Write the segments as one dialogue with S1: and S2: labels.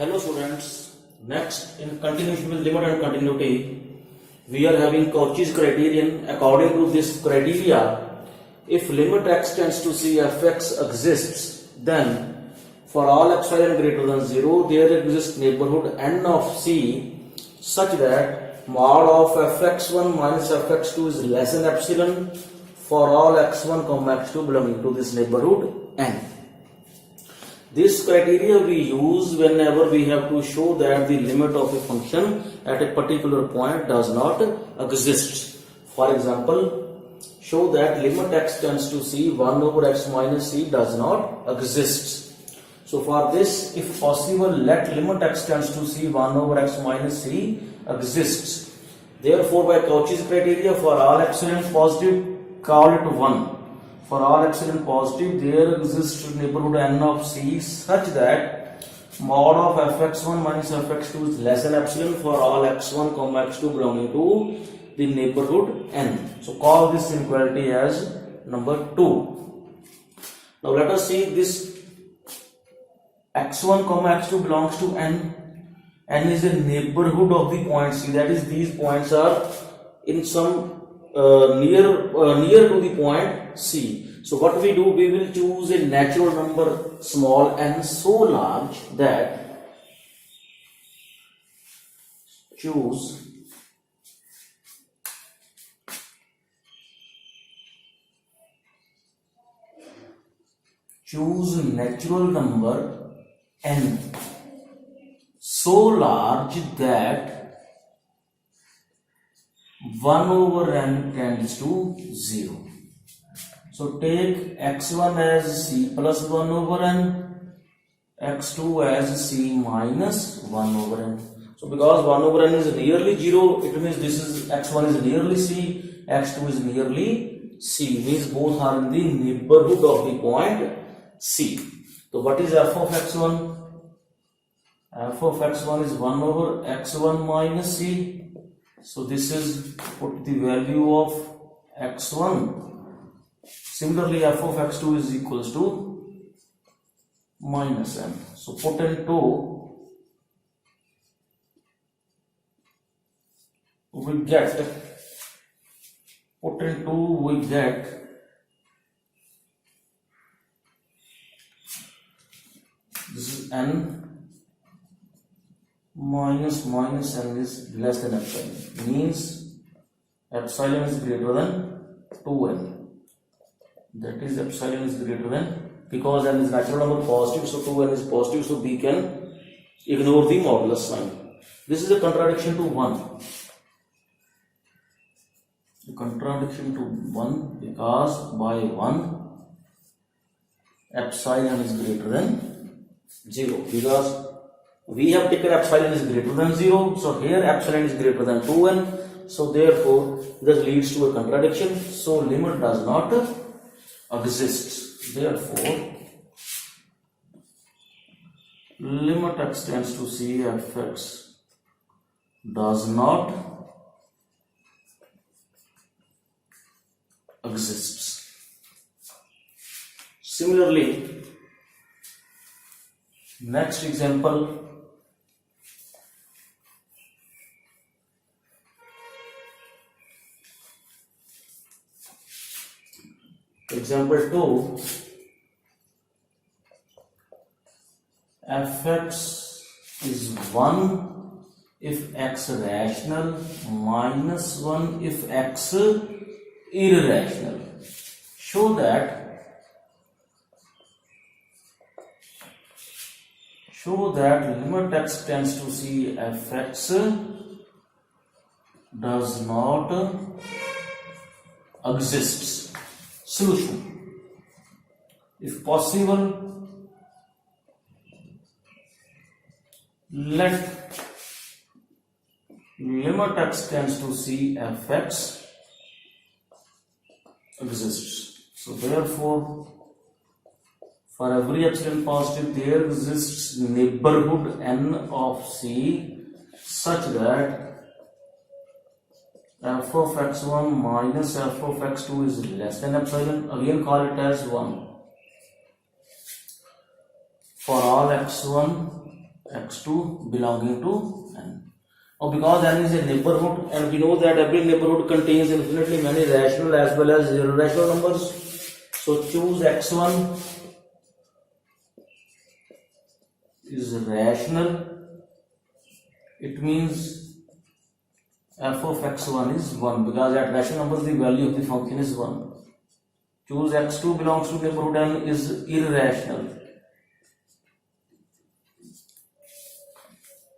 S1: Hello students, next in continuation with limit and continuity, we are having Cauchy's criterion. According to this criteria, if limit x tends to c fx exists, then for all epsilon greater than 0, there exists neighborhood n of c such that mod of fx1 minus fx2 is less than epsilon for all x1 comma x2 belonging to this neighborhood n. This criteria we use whenever we have to show that the limit of a function at a particular point does not exist. For example, show that limit x tends to c 1 over x minus c does not exist. So for this, if possible, let limit x tends to c 1 over x minus c exists. Therefore, by Cauchy's criteria, for all epsilon positive, call it 1. For all epsilon positive, there exists neighborhood n of c such that mod of fx1 minus fx2 is less than epsilon for all x1 comma x2 belonging to the neighborhood n. So call this inequality as number 2. Now let us see this x1 comma x2 belongs to n. N is a neighborhood of the point c, that is these points are in some near to the point c. So what we do, we will choose a natural number small n so large that choose natural number n so large that 1 over n tends to 0. So take x1 as c plus 1 over n, x2 as c minus 1 over n. So because 1 over n is nearly 0, it means this is x1 is nearly c, x2 is nearly c, means both are in the neighborhood of the point c. So what is f of x1? F of x1 is 1 over x1 minus c. So this is put the value of x1. Similarly, f of x2 is equals to minus n. So put into, we get this is n minus n is less than epsilon, means epsilon is greater than 2n. That is, epsilon is greater than, because n is natural number positive, so 2n is positive, so we can ignore the modulus sign. This is a contradiction to 1. A contradiction to 1 because by 1 epsilon is greater than 0, because we have taken epsilon is greater than 0, so here epsilon is greater than 2n, so therefore this leads to a contradiction, so limit does not exists. Therefore, limit x tends to c fx does not exists. Similarly, next example, example 2, fx is 1 if x rational minus 1 if x irrational. Show that limit x tends to c fx does not exist. Solution: if possible, let limit x tends to c fx exists. So therefore, for every epsilon positive, there exists neighborhood n of c such that f of x1 minus f of x2 is less than epsilon. Again call it as 1. For all x1 x2 belonging to n. Now because n is a neighborhood and we know that every neighborhood contains infinitely many rational as well as irrational numbers, so choose x1 is rational. It means f of x1 is 1 because at rational numbers the value of the function is 1. Choose x2 belongs to neighborhood n is irrational.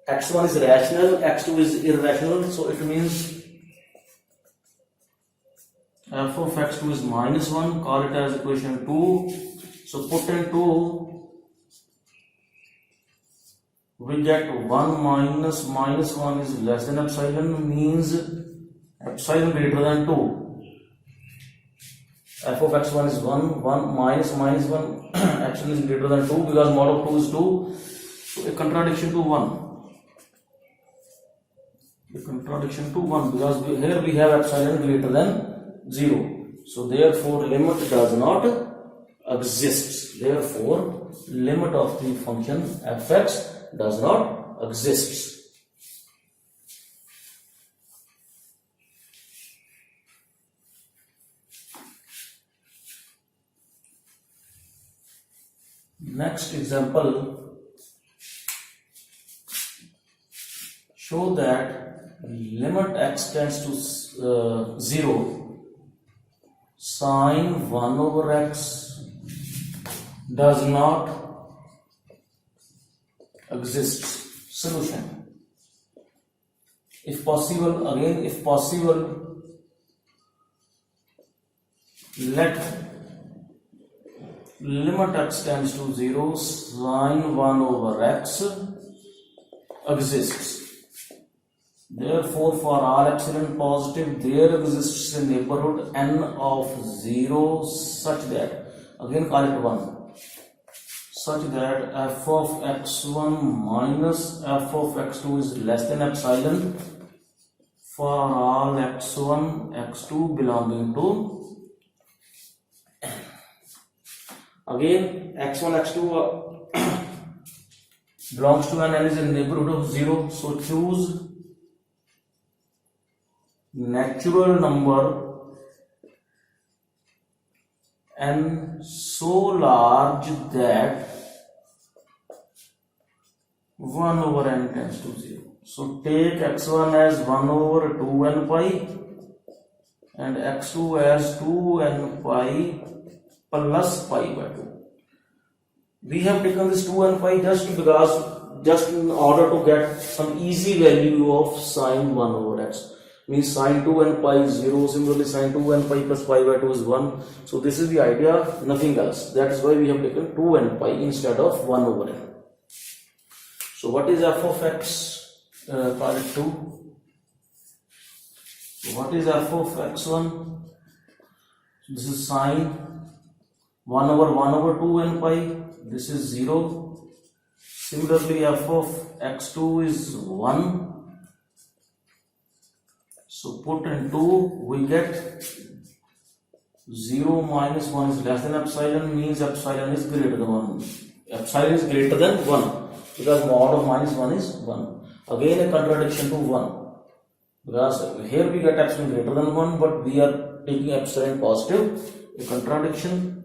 S1: x1 is rational, x2 is irrational, so it means f of x2 is minus 1, call it as equation 2. So put in 2, we get 1 minus minus 1 is less than epsilon, means epsilon greater than 2. F of x1 is 1, 1 minus minus 1, epsilon is greater than 2 because mod of 2 is 2, so a contradiction to 1. A contradiction to 1 because here we have epsilon greater than 0. So therefore limit does not exist. Therefore limit of the function fx does not exist. Next example, show that limit x tends to 0, sine 1 over x does not exist. Solution. If possible, again if possible, let limit x tends to 0, sine 1 over x exists. Therefore, for all epsilon positive, there exists a neighborhood n of 0 such that, again call it 1, such that f of x1 minus f of x2 is less than epsilon for all x1, x2 belonging to n. Again, x1, x2 belongs to n is a neighborhood of 0, so choose natural number n so large that 1 over n tends to 0. So take x1 as 1 over 2n pi and x2 as 2n pi plus pi by 2. We have taken this 2n pi just in order to get some easy value of sine 1 over x. Means sine 2n pi is 0, similarly sine 2n pi plus pi by 2 is 1. So this is the idea, nothing else. That is why we have taken 2n pi instead of 1 over n. So what is f of x? Call it 2. What is f of x1? This is sine 1 over 2n pi. This is 0. Similarly f of x2 is 1. So put in 2, we get 0 minus 1 is less than epsilon, means epsilon is greater than 1. Epsilon is greater than 1 because mod of minus 1 is 1. Again a contradiction to 1 because here we get epsilon greater than 1 but we are taking epsilon positive, a contradiction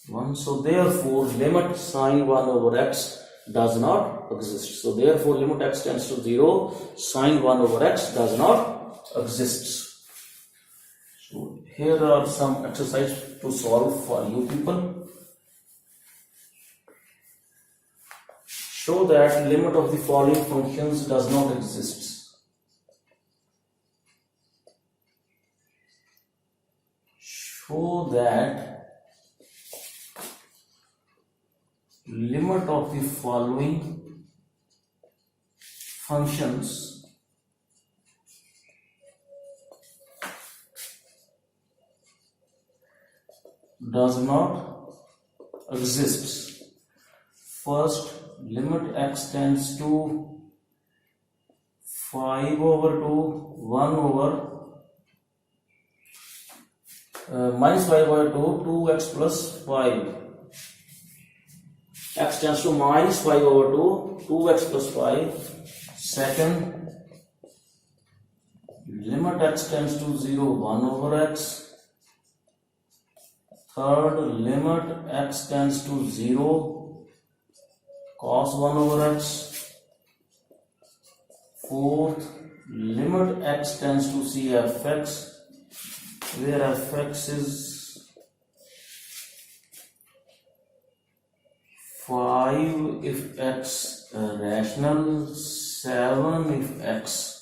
S1: 1. So therefore limit sine 1 over x does not exist. So therefore limit x tends to 0, sine 1 over x does not exist. So here are some exercises to solve for you people. Show that limit of the following functions does not exist. Show that limit of the following functions does not exist. First, limit x tends to 5 over 2, 1 over minus 5 over 2, 2x plus 5. x tends to minus 5 over 2, 2x plus 5. Second, limit x tends to 0, 1 over x. Third, limit x tends to 0, cos 1 over x. Fourth, limit x tends to see fx, where fx is 5 if x rational, 7 if x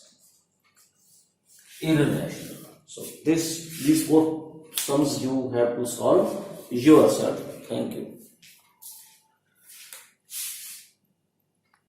S1: irrational. So these four sums you have to solve yourself. Thank you.